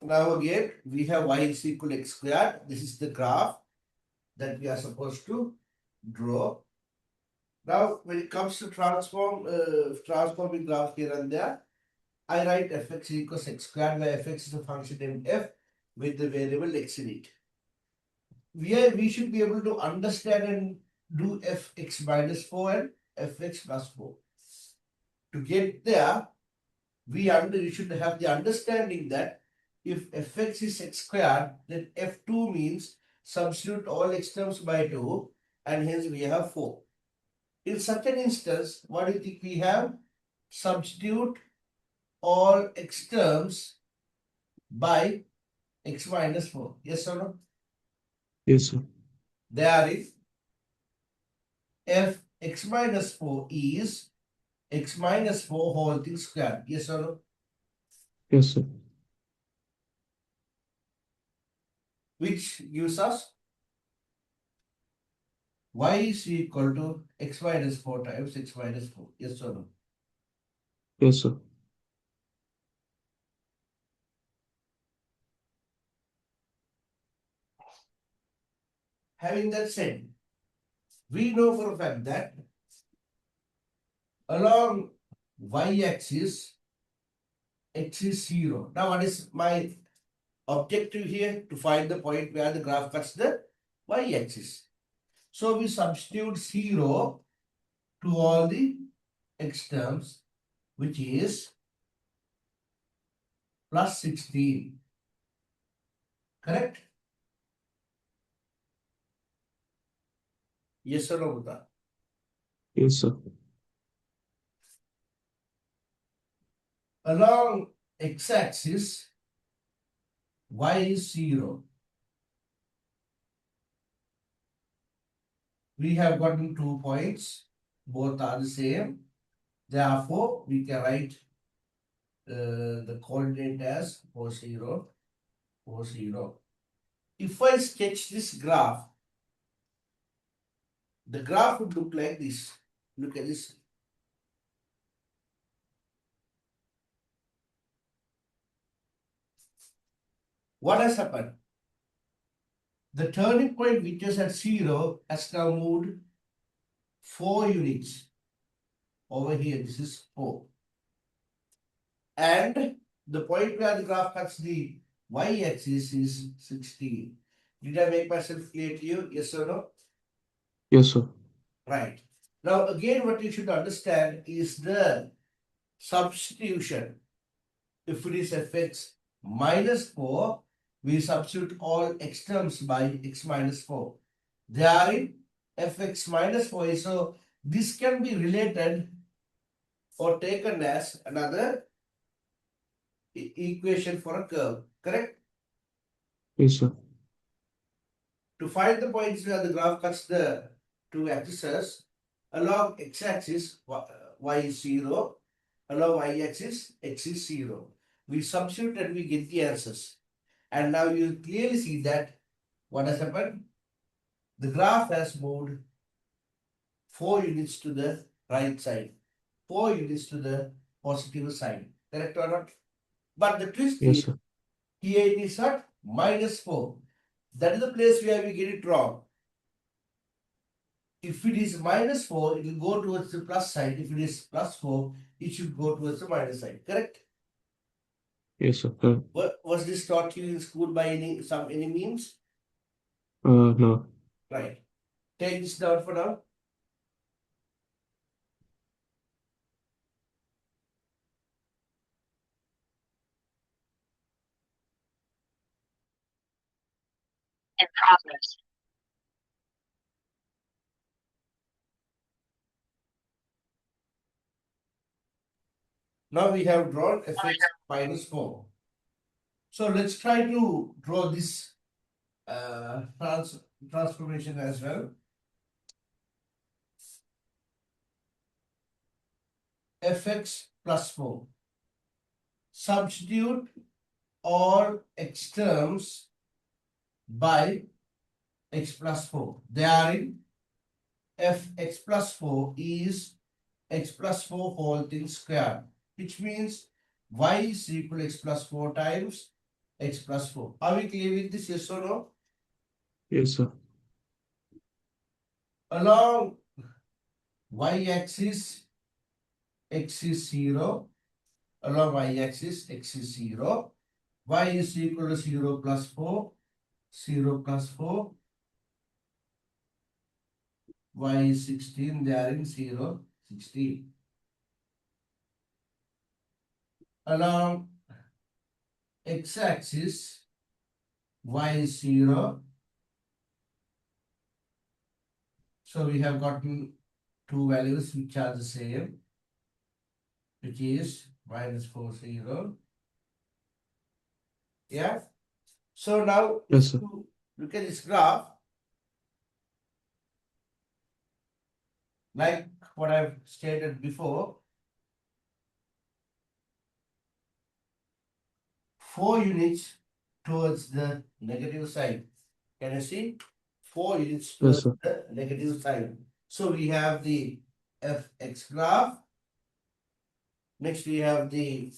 now again, we have y is equal to x squared. This is the graph that we are supposed to draw. Now, when it comes to transforming graph here and there, I write fx equals x squared, where fx is a function named f with the variable x in it. We should be able to understand and do fx minus 4 and fx plus 4. To get there, we should have the understanding that if fx is x squared, then f2 means substitute all x terms by 2, and hence we have 4. In such an instance, what do you think we have? Substitute all x terms by x minus 4. Yes or no? Yes, sir. There is f x minus 4 is x minus 4 whole thing squared. Yes or no? Yes, sir. Which gives us y is equal to x minus 4 times x minus 4. Yes or no? Yes, sir. Having that said, we know for a fact that along y-axis, x is 0. Now, what is my objective here? To find the point where the graph cuts the y-axis. So, we substitute 0 to all the x terms, which is plus 16. Correct? Yes or no, Buddha? Yes, sir. Along x-axis, y is 0. We have gotten 2 points. Both are the same. Therefore, we can write the coordinate as 4, 0, 4, 0. If I sketch this graph, the graph would look like this. Look at this. What has happened? The turning point which is at 0 has now moved 4 units. Over here, this is 4. And the point where the graph cuts the y-axis is 16. Did I make myself clear to you? Yes or no? Yes, sir. Right. Now, again, what you should understand is the substitution. If it is fx minus 4, we substitute all x terms by x minus 4. Therein, fx minus 4 is, so this can be related or taken as another equation for a curve. Correct? Yes, sir. To find the points where the graph cuts the two axes, along x-axis, y is 0. Along y-axis, x is 0. We substitute and we get the answers. And now you clearly see that what has happened? The graph has moved 4 units to the right side, 4 units to the positive side. Correct or not? But the twist Yes, is, sir. here it is at minus 4. That is the place where we get it wrong. If it is minus 4, it will go towards the plus side. If it is plus 4, it should go towards the minus side. Correct? Yes, sir. Was this taught to you in school by any means? No. Right. Take this down for now. In progress. Now we have drawn fx minus 4. So let's try to draw this transformation as well. Fx plus 4. Substitute all x terms by x plus 4. Therein, fx plus 4 is x plus 4 whole thing squared, which means y is equal to x plus 4 times x plus 4. Are we clear with this, yes or no? Yes, sir. Along y-axis, x is 0. Along y-axis, x is 0. Y is equal to 0 plus 4. 0 plus 4. Y is 16. They are in 0, 16. Along x-axis, y is 0. So we have gotten two values which are the same, which is minus 4, 0. Yeah. So now, Yes, if sir. you look at this graph, like what I've stated before, 4 units towards the negative side. Can you see? 4 units Yes, towards sir. the negative side. So we have the fx graph. Next we have the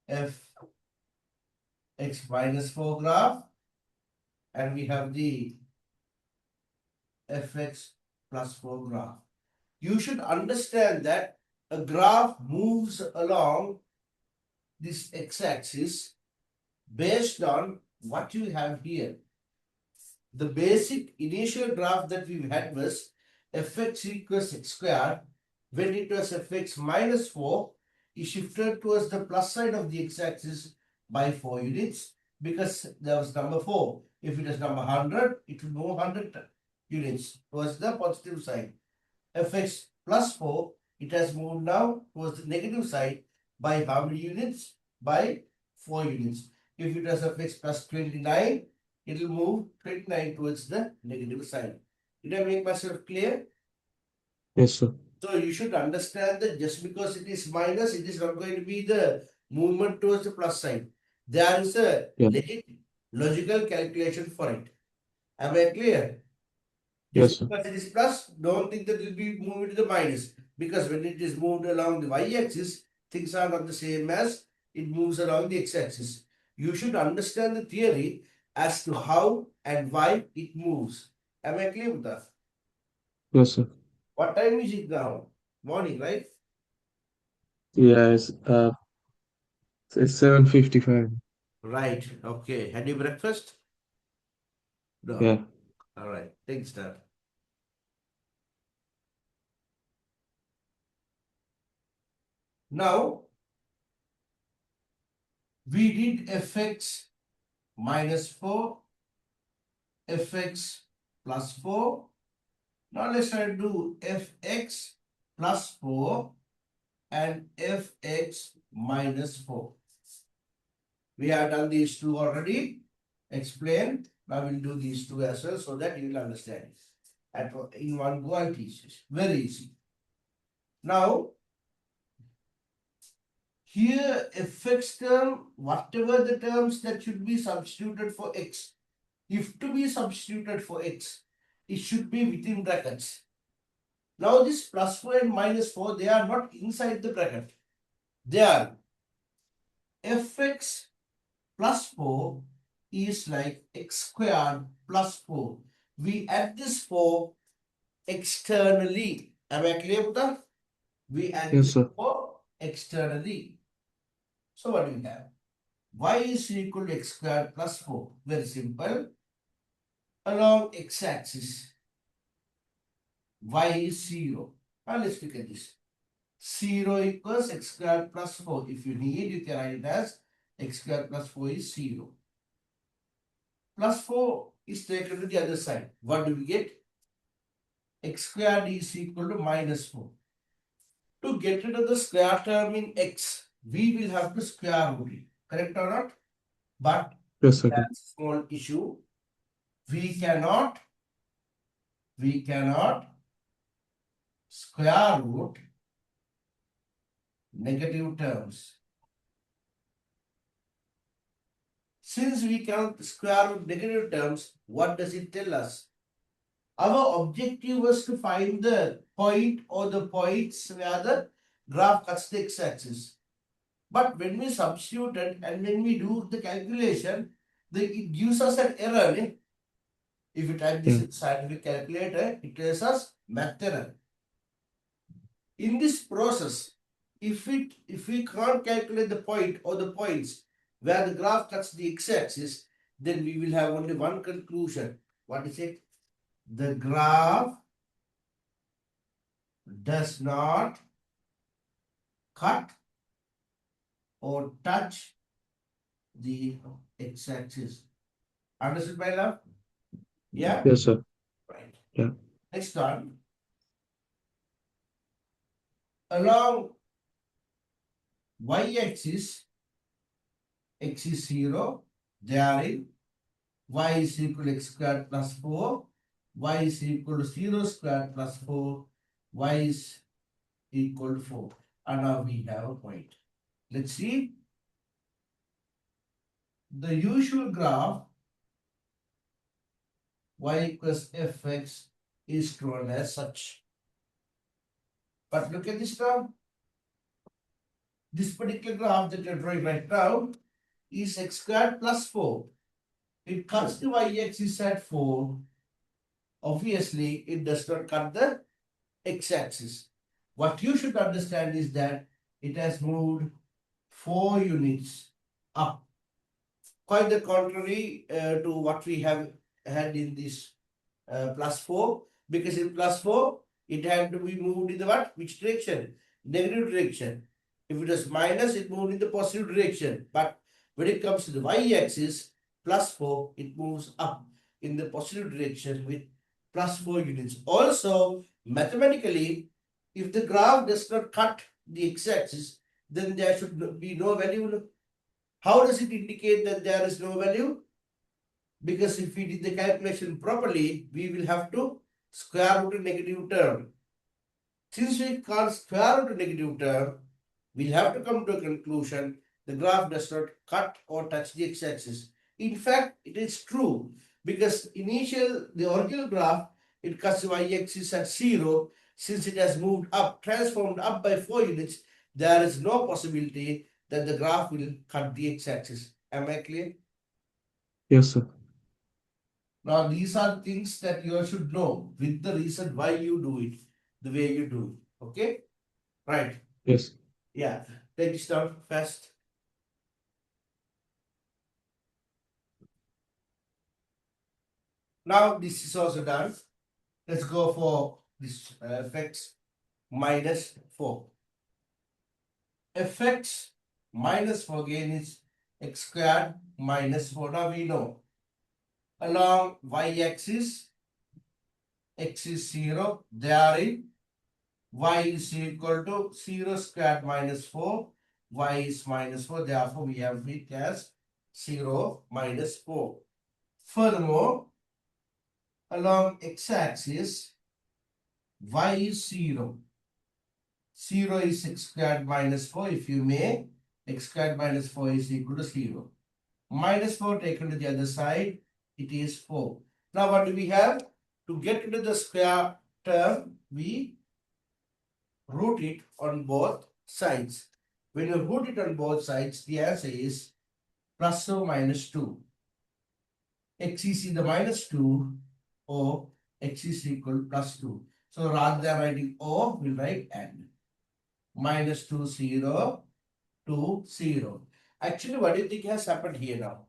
fx minus 4 graph. And we have the fx plus 4 graph. You should understand that a graph moves along this x-axis based on what you have here. The basic initial graph that we had was fx equals x squared. When it was fx minus 4, it shifted towards the plus side of the x-axis by 4 units because there was number 4. If it is number 100, it will move 100 units towards the positive side. Fx plus 4, it has moved now towards the negative side by how many units? By 4 units. If it was fx plus 29, it will move 29 towards the negative side. Did I make myself clear? Yes, sir. So you should understand that just because it is minus, it is not going to be the movement towards the plus side. There is a Yeah. logical calculation for it. Am I clear? Yes, Just sir. because it is plus, don't think that it will be moving to the minus. Because when it is moved along the y-axis, things are not the same as it moves along the x-axis. You should understand the theory as to how and why it moves. Am I clear with that? Yes, sir. What time is it now? Morning, right? Yeah, it's 7:55. Right. Okay. Had you breakfast? No. Yeah. All right. Thanks, Dad. Now, we did fx minus 4, fx plus 4. Now let's try to do fx plus 4 and fx minus 4. We have done these two already, explained. Now we'll do these two as well so that you will understand it. In one go, I'll teach this. Very easy. Now, here fx term, whatever the terms that should be substituted for x, if to be substituted for x, it should be within brackets. Now this plus 4 and minus 4, they are not inside the bracket. They are fx plus 4 is like x squared plus 4. We add this 4 externally. Am I clear with that? We add Yes, this sir. 4 externally. So what do we have? Y is equal to x squared plus 4. Very simple. Along x-axis, y is 0. Now let's look at this. 0 equals x squared plus 4. If you need, you can write it as x squared plus 4 is 0. Plus 4 is taken to the other side. What do we get? X squared is equal to minus 4. To get rid of the square term in x, we will have to square root it. Correct or not? But Yes, sir. that's a small issue. We cannot square root negative terms. Since we cannot square root negative terms, what does it tell us? Our objective was to find the point or the points where the graph cuts the x-axis. But when we substitute it and when we do the calculation, it gives us an error. Eh? If you type this Yeah. in scientific calculator, it tells us math error. In this process, if we can't calculate the point or the points where the graph cuts the x-axis, then we will have only one conclusion. What is it? The graph does not cut or touch the x-axis. Understood, my love? Yeah? Yes, sir. Right. Yeah. Next one. Along y-axis, x is 0, therein y is equal to x squared plus 4, y is equal to 0 squared plus 4, y is equal to 4. And now we have a point. Let's see. The usual graph y equals fx is drawn as such. But look at this now. This particular graph that you're drawing right now is x squared plus 4. It cuts the y-axis at 4. Obviously, it does not cut the x-axis. What you should understand is that it has moved 4 units up. Quite the contrary to what we have had in this plus 4, because in plus 4, it had to be moved in the what? Which direction? Negative direction. If it was minus, it moved in the positive direction. But when it comes to the y-axis, plus 4, it moves up in the positive direction with plus 4 units. Also, mathematically, if the graph does not cut the x-axis, then there should be no value. How does it indicate that there is no value? Because if we did the calculation properly, we will have to square root a negative term. Since we can't square root a negative term, we'll have to come to a conclusion the graph does not cut or touch the x-axis. In fact, it is true because the original graph, it cuts the y-axis at 0. Since it has moved up, transformed up by 4 units, there is no possibility that the graph will cut the x-axis. Am I clear? Yes, sir. Now, these are things that you should know with the reason why you do it, the way you do it. Okay? Right. Yes. Yeah. Take this down fast. Now, this is also done. Let's go for this fx minus 4. Fx minus 4 again is x squared minus 4. Now we know along y-axis, x is 0. Therein, y is equal to 0 squared minus 4. Y is minus 4. Therefore, we have it as 0 minus 4. Furthermore, along x-axis, y is 0. 0 is x squared minus 4. If you may, x squared minus 4 is equal to 0. Minus 4 taken to the other side, it is 4. Now, what do we have? To get into the square term, we root it on both sides. When you root it on both sides, the answer is plus or minus 2. X is either minus 2 or x is equal to plus 2. So rather than writing O, we'll write and. Minus 2, 0, 2, 0. Actually, what do you think has happened here now?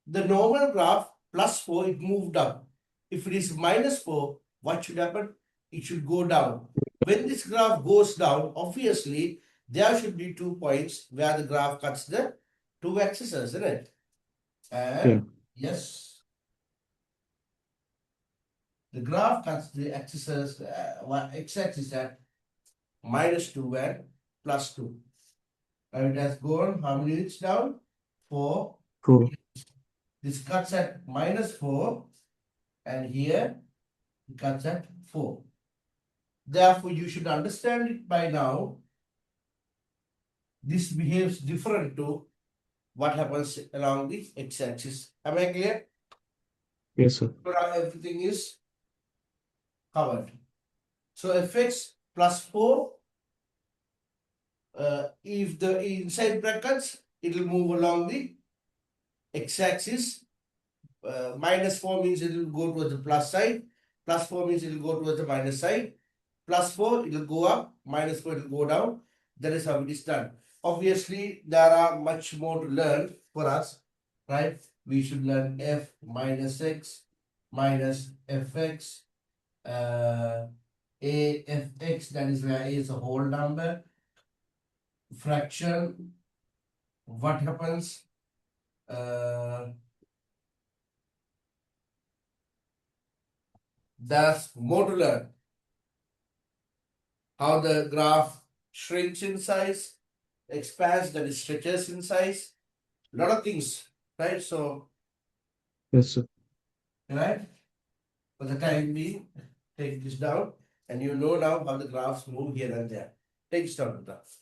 The normal graph plus 4, it moved up. If it is minus 4, what should happen? It should go down. When this graph goes down, obviously, there should be 2 points where the graph cuts the 2 axes, isn't it? And yes, the graph cuts the axes, x-axis at minus 2 and plus 2. Now it has gone how many units down? 4. 4. This cuts at minus 4 and here it cuts at 4. Therefore, you should understand it by now. This behaves different to what happens along the x-axis. Am I clear? Yes, sir. So now everything is covered. So fx plus 4 if the inside brackets, it will move along the x-axis. -4 means it will go towards the plus side. +4 means it will go towards the minus side. +4, it will go up. -4, it will go down. That is how it is done. Obviously, there are much more to learn for us, right? We should learn f minus x minus fx, a fx, that is where a is a whole number. Fraction, what happens? There's more to learn. How the graph shrinks in size, expands, that is stretches in size. A lot of things, right? So, Yes, sir. right? For the time being, take this down, and you know now how the graphs move here and there. Take this down, the graph.